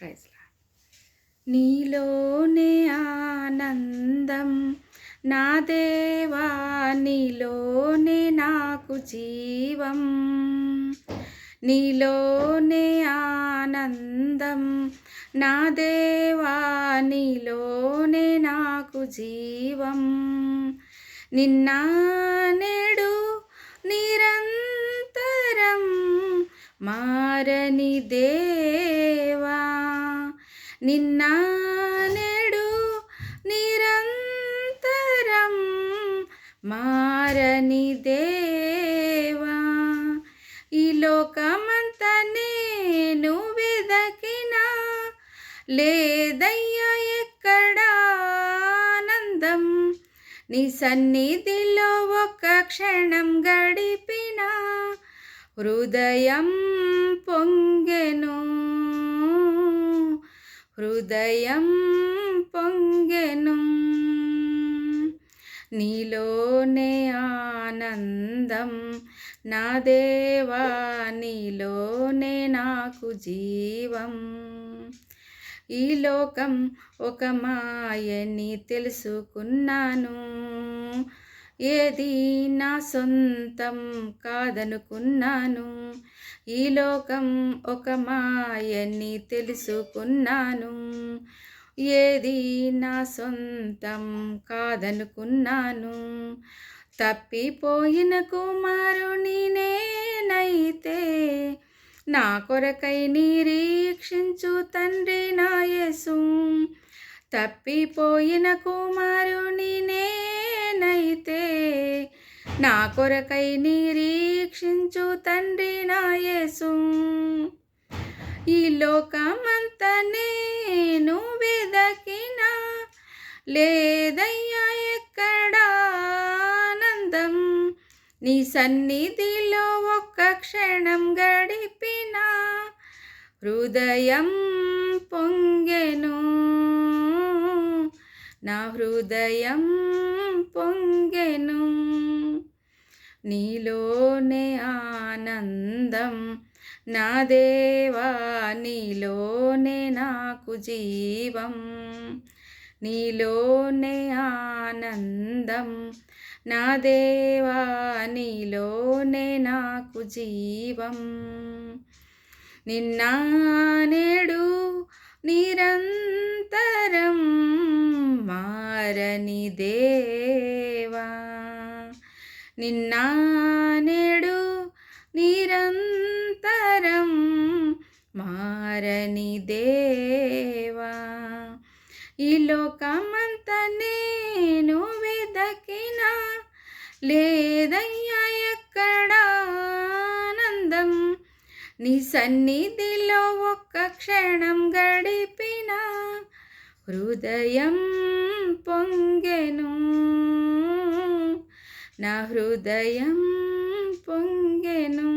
Praise lord. నీలోనే ఆనందం నా దేవా, నీలోనే నాకు జీవం. నీలోనే ఆనందం నా దేవా, నీలోనే నాకు జీవం. నిన్న నేడు నిరంతరం మారని దేవా, నిన్న నేడు నిరంతరం మారని దేవా. ఈ లోకమంతా నేను వెదకినా లేదయ్యా ఎక్కడా ఆనందం. నీ సన్నిధిలో ఒక్క క్షణం గడిపినా హృదయం పొంగెను, హృదయం పొంగెను. నీలోనే ఆనందం నా దేవా, నీలోనే నాకు జీవం. ఈ లోకం ఒక మాయని తెలుసుకున్నాను, ఏది నా సొంతం కాదనుకున్నాను. ఈ లోకం ఒక మాయని తెలుసుకున్నాను, ఏది నా సొంతం కాదనుకున్నాను. తప్పిపోయిన కుమారుని నేనైతే నా కొరకై నిరీక్షించు తండ్రి నా యేసు. తప్పిపోయిన కుమారుని నేనైతే నా కొరకై నిరీక్షించు తండ్రి నా యేసు. ఈ లోకమంతా నేను వెదకినా లేదయ్యా ఎక్కడా ఆనందం. నీ సన్నిధిలో ఒక్క క్షణం గడిపినా హృదయం పొంగెను, నా హృదయం పొంగెను. నీలోనే ఆనందం నా దేవా, నీలోనే నాకు జీవం. నీలోనే ఆనందం నా దేవా, నీలోనే నాకు జీవం. నిన్న నేడు నిరంతరం మారని దేవా, నిన్న నేడు నిరంతరం మారని దేవా. ఈ లోకమంతా నేను వెదకినా లేదయ్యా ఎక్కడా ఆనందం. నీ సన్నిధిలో ఒక్క క్షణం గడిపినా హృదయం పొంగెను, నా హృదయం పొంగెను.